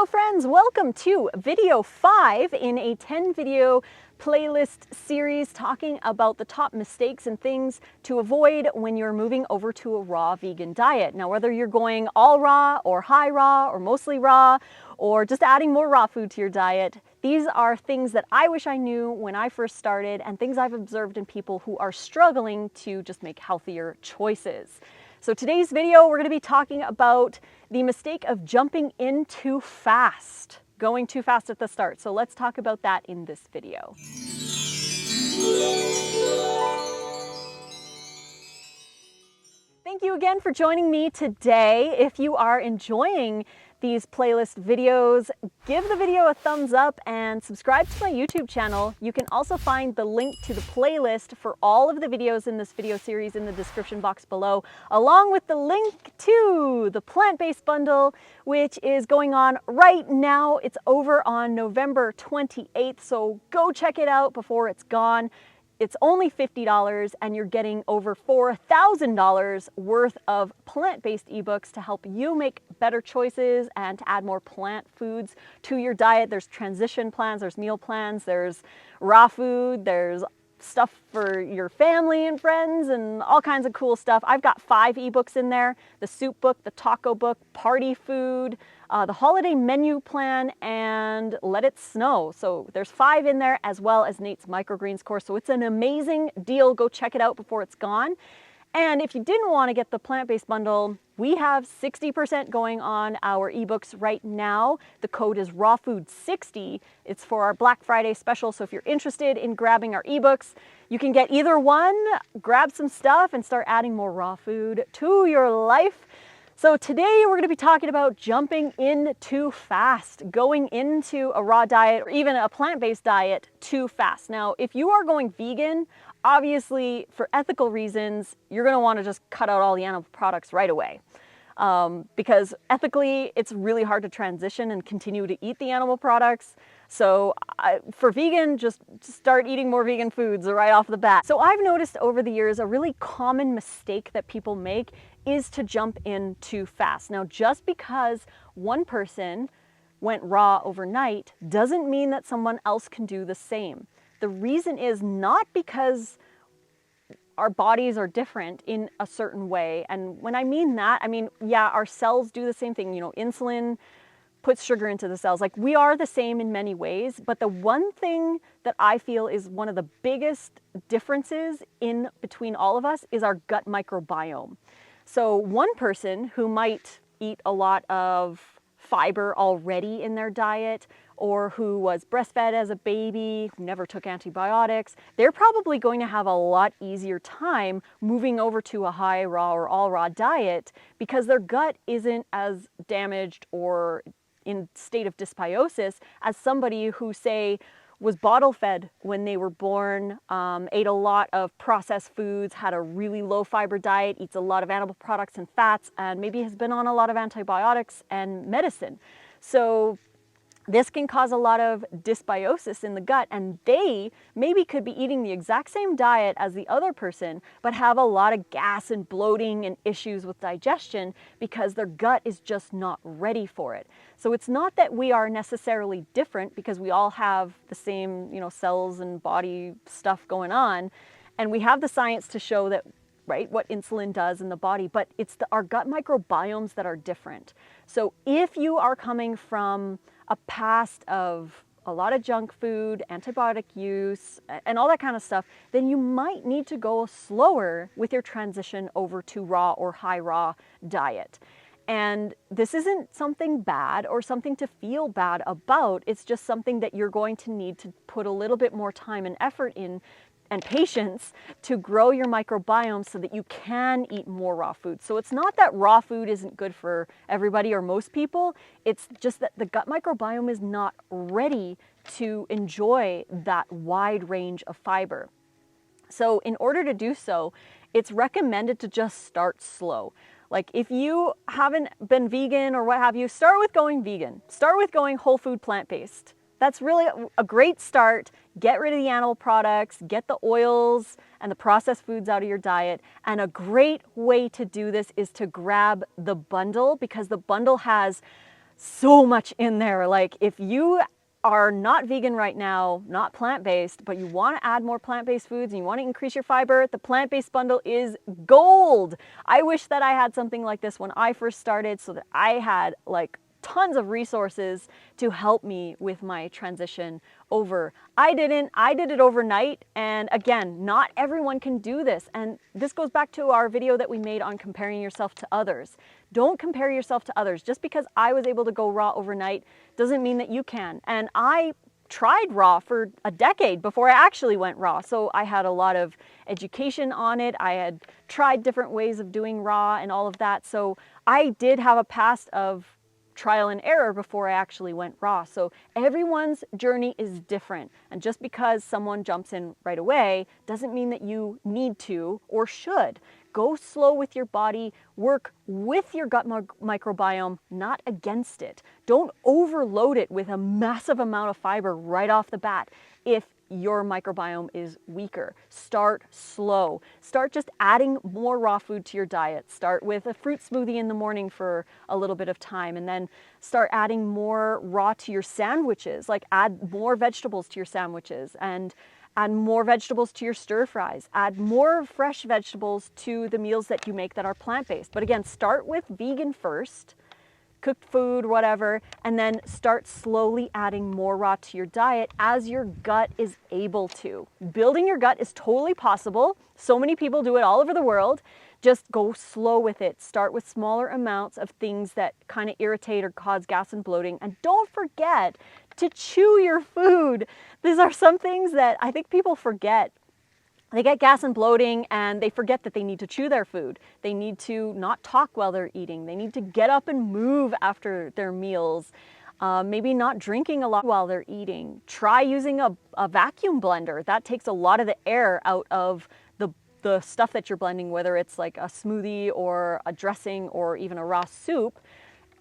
Hello friends, welcome to video 5 in a 10 video playlist series talking about the top mistakes and things to avoid when you're moving over to a raw vegan diet. Now whether you're going all raw or high raw or mostly raw or just adding more raw food to your diet, these are things that I wish I knew when I first started and things I've observed in people who are struggling to just make healthier choices. So today's video, we're going to be talking about the mistake of jumping in too fast, going too fast at the start. So let's talk about that in this video. Thank you again for joining me today. If you are enjoying these playlist videos, give the video a thumbs up and subscribe to my YouTube channel. You can also find the link to the playlist for all of the videos in this video series in the description box below, along with the link to the plant-based bundle, which is going on right now. It's over on November 28th, so go check it out before it's gone. It's only $50 and you're getting over $4,000 worth of plant-based ebooks to help you make better choices and to add more plant foods to your diet. There's transition plans, there's meal plans, there's raw food, there's stuff for your family and friends and all kinds of cool stuff. I've got 5 ebooks in there: the soup book, the taco book, party food, the holiday menu plan, and Let It Snow. So there's 5 in there, as well as Nate's Microgreens course. So it's an amazing deal. Go check it out before it's gone. And if you didn't want to get the plant-based bundle, we have 60% going on our ebooks right now. The code is RAWFOOD60. It's for our Black Friday special. So if you're interested in grabbing our ebooks, you can get either one, grab some stuff and start adding more raw food to your life. So today we're going to be talking about jumping in too fast, going into a raw diet or even a plant-based diet too fast. Now, if you are going vegan, obviously for ethical reasons, you're going to want to just cut out all the animal products right away. Because ethically, it's really hard to transition and continue to eat the animal products. So for vegan, just start eating more vegan foods right off the bat. So I've noticed over the years a really common mistake that people make is to jump in too fast. Now, just because one person went raw overnight doesn't mean that someone else can do the same. The reason is not because our bodies are different in a certain way. And when I mean that, I mean, yeah, our cells do the same thing. You know, insulin puts sugar into the cells. Like, we are the same in many ways, but the one thing that I feel is one of the biggest differences in between all of us is our gut microbiome. So one person who might eat a lot of fiber already in their diet, or who was breastfed as a baby, who never took antibiotics, they're probably going to have a lot easier time moving over to a high raw or all raw diet because their gut isn't as damaged or in state of dysbiosis as somebody who, say, was bottle fed when they were born, ate a lot of processed foods, had a really low fiber diet, eats a lot of animal products and fats, and maybe has been on a lot of antibiotics and medicine. So this can cause a lot of dysbiosis in the gut, and they maybe could be eating the exact same diet as the other person, but have a lot of gas and bloating and issues with digestion because their gut is just not ready for it. So it's not that we are necessarily different because we all have the same, you know, cells and body stuff going on, and we have the science to show that, right, what insulin does in the body, but it's our gut microbiomes that are different. So if you are coming from a past of a lot of junk food, antibiotic use, and all that kind of stuff, then you might need to go slower with your transition over to raw or high raw diet. And this isn't something bad or something to feel bad about. It's just something that you're going to need to put a little bit more time and effort in and patience to grow your microbiome so that you can eat more raw food. So it's not that raw food isn't good for everybody or most people, it's just that the gut microbiome is not ready to enjoy that wide range of fiber. So in order to do so, it's recommended to just start slow. Like, if you haven't been vegan or what have you, start with going vegan. Start with going whole food plant-based. That's really a great start. Get rid of the animal products, get the oils and the processed foods out of your diet. And a great way to do this is to grab the bundle, because the bundle has so much in there. Like if you are not vegan right now, not plant-based, but you want to add more plant-based foods and you want to increase your fiber, the plant-based bundle is gold. I wish that I had something like this when I first started so that I had like tons of resources to help me with my transition over. I didn't. I did it overnight, and again, not everyone can do this. And this goes back to our video that we made on comparing yourself to others. Don't compare yourself to others. Just because I was able to go raw overnight doesn't mean that you can. And I tried raw for a decade before I actually went raw. So I had a lot of education on it. I had tried different ways of doing raw and all of that. So I did have a past of trial and error before I actually went raw. So everyone's journey is different. And just because someone jumps in right away doesn't mean that you need to or should. Go slow with your body, work with your gut microbiome, not against it. Don't overload it with a massive amount of fiber right off the bat if your microbiome is weaker. Start slow. Start just adding more raw food to your diet. Start with a fruit smoothie in the morning for a little bit of time, and then start adding more raw to your sandwiches. Like add more vegetables to your sandwiches, and add more vegetables to your stir fries. Add more fresh vegetables to the meals that you make that are plant-based. But again, start with vegan first, cooked food, whatever, and then start slowly adding more raw to your diet as your gut is able to. Building your gut is totally possible. So many people do it all over the world. Just go slow with it. Start with smaller amounts of things that kind of irritate or cause gas and bloating. And don't forget to chew your food. These are some things that I think people forget. They get gas and bloating and they forget that they need to chew their food. They need to not talk while they're eating. They need to get up and move after their meals. Maybe not drinking a lot while they're eating. Try using a vacuum blender. That takes a lot of the air out of the stuff that you're blending, whether it's like a smoothie or a dressing or even a raw soup.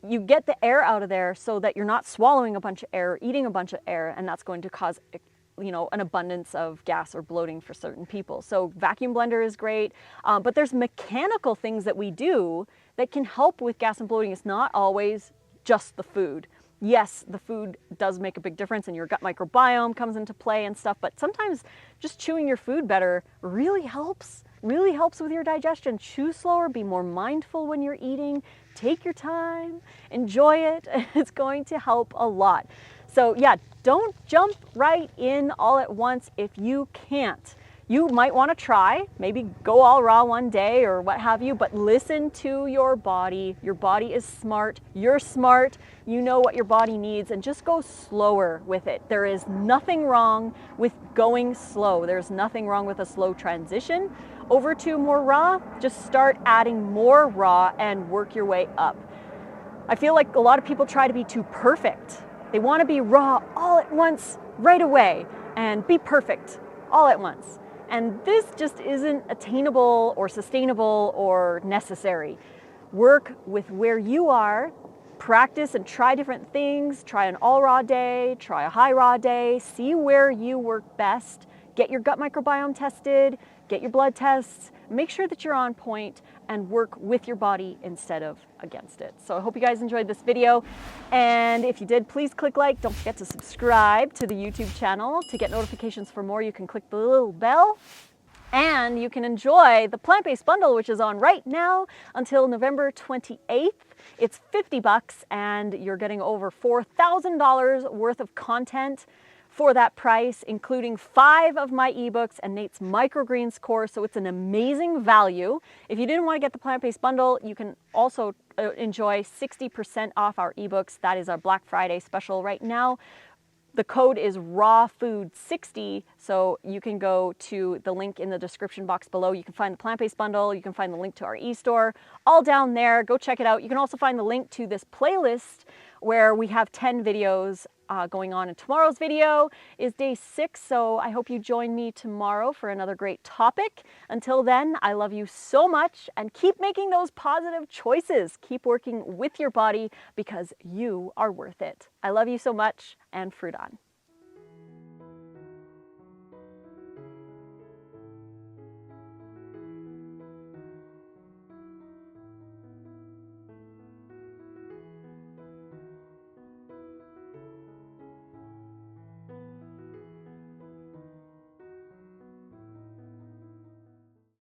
You get the air out of there so that you're not swallowing a bunch of air, eating a bunch of air, and that's going to cause an abundance of gas or bloating for certain people. So vacuum blender is great, but there's mechanical things that we do that can help with gas and bloating. It's not always just the food. Yes, the food does make a big difference and your gut microbiome comes into play and stuff, but sometimes just chewing your food better really helps with your digestion. Chew slower, be more mindful when you're eating, take your time, enjoy it. It's going to help a lot. So yeah, don't jump right in all at once if you can't. You might want to try, maybe go all raw one day or what have you, but listen to your body. Your body is smart. You're smart. You know what your body needs, and just go slower with it. There is nothing wrong with going slow. There's nothing wrong with a slow transition over to more raw. Just start adding more raw and work your way up. I feel like a lot of people try to be too perfect. They want to be raw all at once, right away, and be perfect all at once. And this just isn't attainable or sustainable or necessary. Work with where you are, practice and try different things, try an all raw day, try a high raw day, see where you work best, get your gut microbiome tested, get your blood tests, make sure that you're on point and work with your body instead of against it. So I hope you guys enjoyed this video. And if you did, please click like. Don't forget to subscribe to the YouTube channel. To get notifications for more, you can click the little bell. And you can enjoy the plant-based bundle, which is on right now until November 28th. It's $50 and you're getting over $4,000 worth of content for that price, including 5 of my ebooks and Nate's Microgreens course. So it's an amazing value. If you didn't want to get the plant-based bundle, you can also enjoy 60% off our ebooks. That is our Black Friday special right now. The code is RAWFOOD60, so you can go to the link in the description box below. You can find the plant-based bundle, you can find the link to our e-store, all down there. Go check it out. You can also find the link to this playlist where we have 10 videos going on. And tomorrow's video is day 6, so I hope you join me tomorrow for another great topic. Until then, I love you so much, and keep making those positive choices. Keep working with your body because you are worth it. I love you so much, and fruit on.